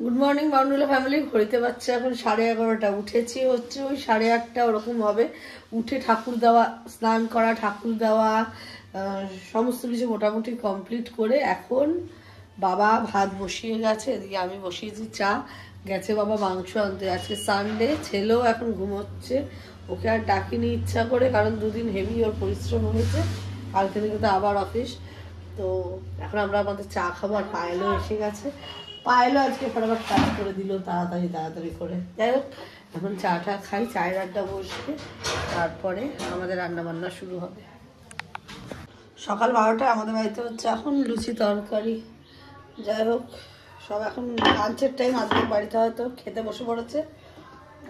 Good morning বাউন্ডুলা family. ঘড়িতে বাচ্চা এখন 11:30। উঠেছি হচ্ছে ওই 8:30 ওরকম হবে। উঠে ঠাকুর দেওয়া, স্নান করা, ঠাকুর দেওয়া সমস্ত কিছু মোটামুটি কমপ্লিট করে এখন বাবা ভাত বসিয়ে গেছে, এদিকে আমি বসিয়েছি চা। গেছে বাবা মাংস আনতে, আজকে সানডে। ছেলেও এখন ঘুমোচ্ছে, ওকে আর ডাকিনি ইচ্ছা করে, কারণ দুদিন হেভি ওর পরিশ্রম হয়েছে। কালকে থেকে তো আবার অফিস। তো এখন আমরা আমাদের চা খাবো। আর পায়েলও এসে গেছে, পায়েলও আজকে ফটাফট কাজ করে দিল তাড়াতাড়ি করে। যাই হোক, এখন চাটা খাই, চায়ের আড্ডা বসবে, তারপরে আমাদের রান্না বান্না শুরু হবে। সকাল 12টায় আমাদের বাড়িতে হচ্ছে এখন লুচি তরকারি। যাই হোক, সব এখন লাঞ্চের টাইম, আজকের বাড়িতে হয়তো খেতে বসে পড়েছে।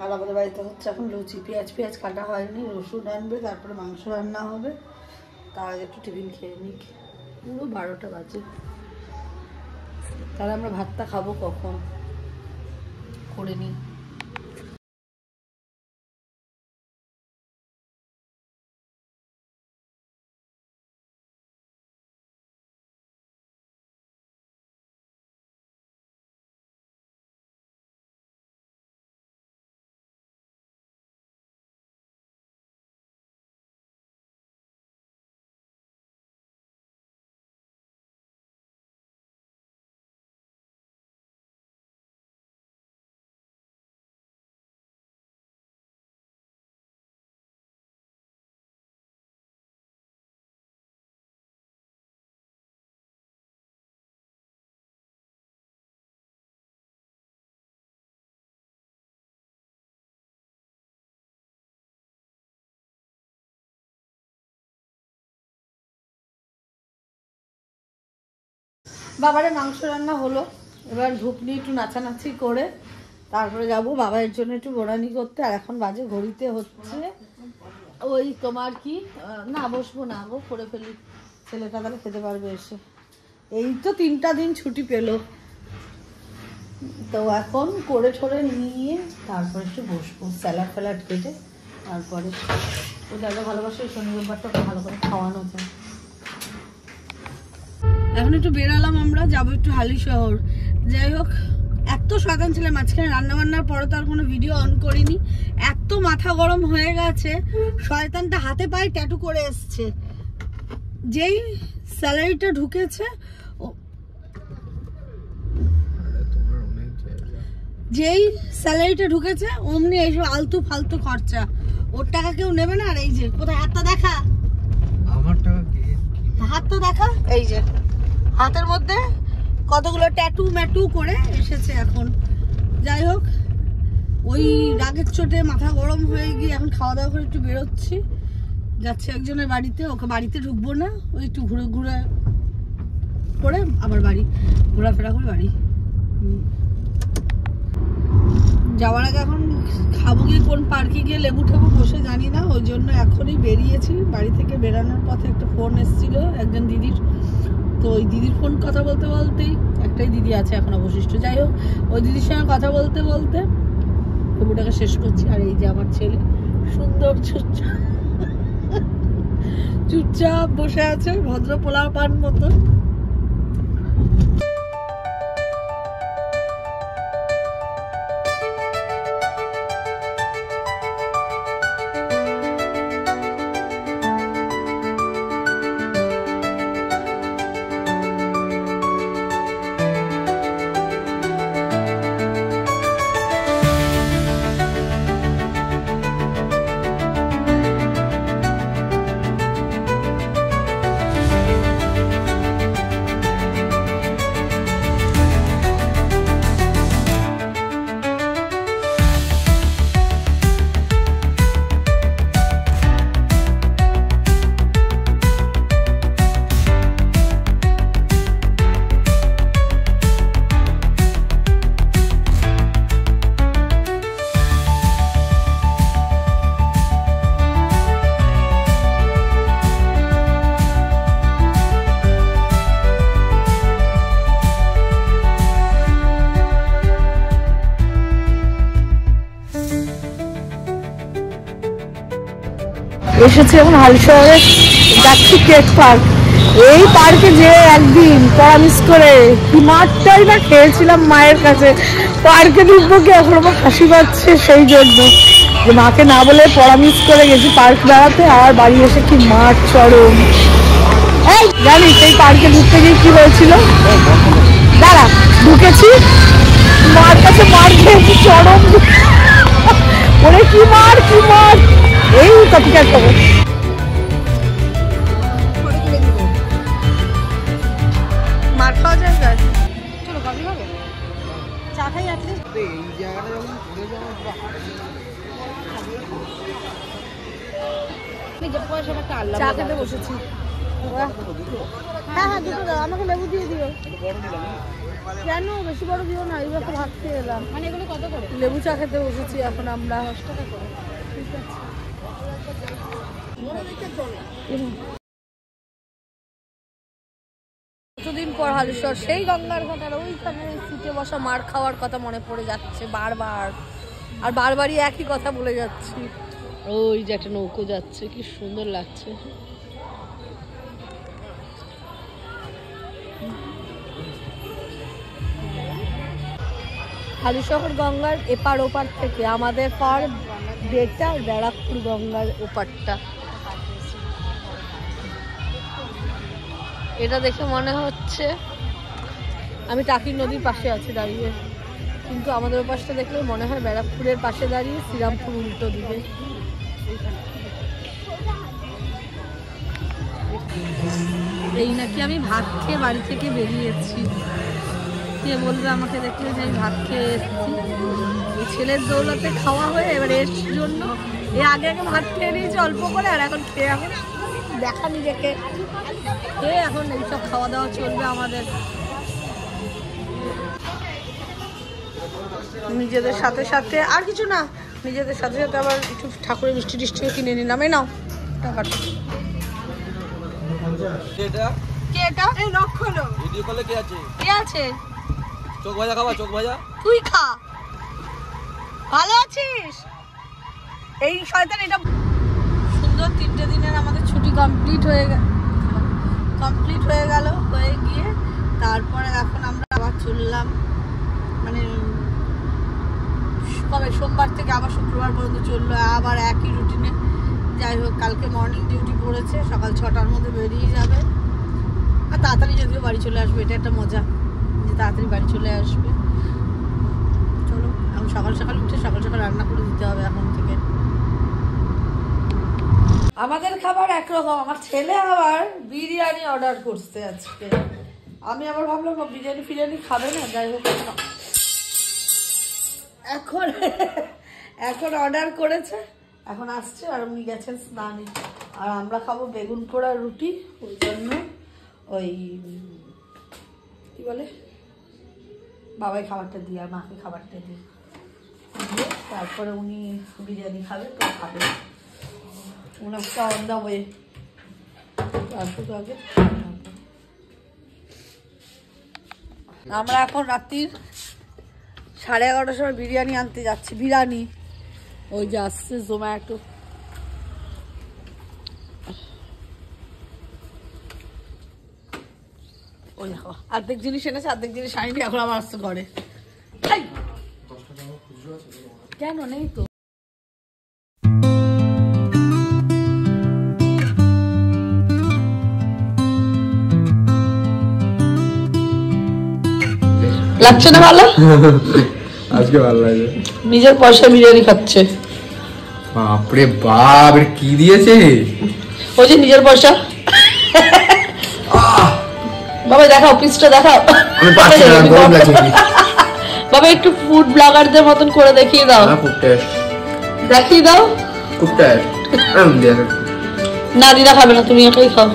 আর আমাদের বাড়িতে হচ্ছে এখন লুচি, পেঁয়াজ কাটা হয়নি, রসুন আনবে, তারপরে মাংস রান্না হবে। তার আগে একটু টিফিন খেয়ে নিই, পুরো 12টা বাজে। তাহলে আমরা ভাতটা খাবো কখন করে নিই। বাবারে মাংস রান্না হলো, এবার ঢুকনি একটু নাচানাচি করে তারপরে যাব বাবার জন্য একটু গোড়ানি করতে। আর এখন বাজে ঘড়িতে হচ্ছে ওই তোমার কি না, বসবো না গো, করে ফেলি, ছেলেটা তাহলে খেতে পারবে এসে। এই তো 3টা দিন ছুটি পেলো, তো এখন করে ঠোরে নিয়ে তারপরে একটু বসবো, স্যালাড কেটে। তারপরে ও দাদা ভালোবাসে শনি রোববারটা ভালো করে খাওয়ানো যায়। এখন একটু বেরালাম, আমরা যাবো একটু হালিশহর। যাই হোক, এত শয়তান ছেলে, মাঝখানে রান্নাবান্নার পরে তো আর কোনো ভিডিও অন করিনি। এত মাথা গরম হয়ে গেছে, শয়তানটা হাতে পায়ে ট্যাটু করে এসছে। যেই স্যালারিটা ঢুকেছে, অমনি এইসব আলতু ফালতু খরচা। ওর টাকা কেউ নেবে না। আর এই যে কোথায় হাতটা দেখা, আমার টাকা, হাতটা দেখা, এই যে হাতের মধ্যে কতগুলো ট্যাটু ম্যাটু করে এসেছে এখন। যাই হোক, ওই রাগের চোটে মাথা গরম হয়ে গিয়ে এখন খাওয়া দাওয়া করে একটু বেরোচ্ছি, যাচ্ছে একজনের বাড়িতে। ওকে বাড়িতে ঢুকবো না, ওই একটু ঘুরে করে আবার বাড়ি, ঘোরাফেরা করে বাড়ি যাওয়ার আগে এখন খাবো গিয়ে কোন পার্কে গিয়ে লেবু টেবু বসে জানি না, ওই জন্য এখনই বেরিয়েছি। বাড়ি থেকে বেরানোর পথে একটা ফোন এসেছিল একজন দিদির, তো ওই দিদির ফোন কথা বলতে বলতেই, একটাই দিদি আছে এখন অবশিষ্ট। যাই হোক, ওই দিদির সঙ্গে কথা বলতে বলতে লেবুটাকে শেষ করছি। আর এই যে আমার ছেলে সুন্দর চুপচাপ বসে আছে, ভদ্র পোলা পান মতো। এসেছি এখন হালিশহরে, যাচ্ছি কেক পার্ক। এই পার্কে যে একদিন প্রমিস করে কি মাঠটাই না খেয়েছিলাম মায়ের কাছে, পার্কে ঢুকবো কি এখন আমার হাসি পাচ্ছে সেই জন্য যে মাকে না বলে প্রমিস করে গেছি পার্ক বেড়াতে, আর বাড়ি এসে কি মাঠ চরম। এই জানিস এই পার্কে ঢুকতে গিয়ে কি হয়েছিল? দাঁড়া, ঢুকেছি মার কাছে মার খেয়েছি চরম, ওরে কি মার কি মার, এই কপিকার খবর। মার খাওয়া যায় গাছ, চলো কফি খাবো, চা খাই আসলে। চা খেতে বসেছি। হ্যাঁ হ্যাঁ দুটো দাও, আমাকে লেবু দিয়ে দিও। কেন বেশি বড় দিও না, এইবার তো ভাত খেয়ে এলাম। মানে এগুলো কত করে? লেবু চা খেতে বসেছি এখন আমরা। 10 টাকা করে। ঠিক আছে। কতদিন পর হালিশহর, সেই গঙ্গার ঘাটার ওইখানে সিটে বসা মার খাওয়ার কথা মনে পড়ে যাচ্ছে বারবার, আর বারবারই একই কথা বলে যাচ্ছি। ওই যে একটা নৌকো যাচ্ছে, কি সুন্দর লাগছে। হালিশহর গঙ্গার এপার ওপার থেকে আমাদের পার বেটা ব্যারাকপুর গঙ্গার ওপারটা। এটা দেখে মনে হচ্ছে আমি টাকির নদীর পাশে আছি দাঁড়িয়ে, কিন্তু আমাদের ওপাশটা দেখলে মনে হয় ব্যারাকপুরের পাশে দাঁড়িয়ে, শ্রীরামপুর উল্টো দিকে। এই নাকি আমি ভাত খেয়ে বাড়ি থেকে বেরিয়েছি, কে বলবে আমাকে দেখলে যে আমি ভাত খেয়ে এসেছি। এই ছেলের দৌলতে খাওয়া হয়ে এবার এর জন্য এর আগে আগে ভাত খেয়ে নিয়েছি অল্প করে, আর এখন খেয়ে এখন দেখা নিজেকে খেয়ে এখন এইসব খাওয়া দাওয়া চলবে আমাদের। নিজেদের সাথে সাথে আর কিছু না, নিজেদের সাথে সাথে আবার একটু ঠাকুরের মিষ্টি টিষ্টিও কিনে নিলাম। এই নাও টাকাটা। কে এটা? এই লক্ষ্য লো ভিডিও কলে কে আছে? কে আছে? চোখ ভাজা খাবা? চোখ ভাজা তুই খা। ভালো আছিস? এই শয়তান এটা সুন্দর 3টে দিনের আমাদের ছুটি কমপ্লিট হয়ে গেল, হয়ে গিয়ে তারপরে এখন আমরা আবার চললাম, মানে কবে সোমবার থেকে আবার শুক্রবার পর্যন্ত চললো আবার একই রুটিনে। যাই হোক কালকে মর্নিং ডিউটি পড়েছে, সকাল 6টার মধ্যে বেরিয়ে যাবে, আর তাড়াতাড়ি যদিও বাড়ি চলে আসবে, এটা একটা মজা যে তাড়াতাড়ি বাড়ি চলে আসবে। চলো এখন সকাল সকাল উঠে সকাল সকাল রান্না করে দিতে হবে এখন থেকে। আমাদের খাবার একরকম, আমার ছেলে আবার বিরিয়ানি অর্ডার করছে আজকে। আমি আবার ভাবলাম বিরিয়ানি ফিরিয়ানি খাবে না, যাই হোক এখন অর্ডার করেছে, এখন আসছে আর উনি গেছেন স্নানে, আর আমরা খাবো বেগুন পোড়া রুটি। ওই জন্য ওই কি বলে বাবাই খাবারটা দিয়ে আর মাকে খাবারটা দিয়ে তারপরে উনি বিরিয়ানি খাবে, তো খাবে ওনারটা অন দা ওয়ে। আগে আমরা এখন রাত্রির 11:30টার সময় বিরিয়ানি আনতে যাচ্ছি। বিরিয়ানি ওই যে আসছে জোম্যাটো। ওই দেখো অর্ধেক জিনিস এনেছে, অর্ধেক জিনিস আনিনি, এখন আমার আসছে ঘরে। কেন নেই তো? লাগছে না ভালো? আজকে ভালো লাগে। নিজের পয়সা বিরিয়ানি খাচ্ছে। বাপরে বাপ, কি দিয়েছে? ওই যে নিজের পয়সা। বাবা দেখাও পিসটা দেখাও। আমি পাচ্ছি না, গরম লাগছে। বাবা একটু ফুড ব্লগারদের মতন করে দেখিয়ে দাও। খুব টেস্ট। দেখিয়ে দাও। খুব টেস্ট। না দিদা খাবে না, তুমি একাই খাও।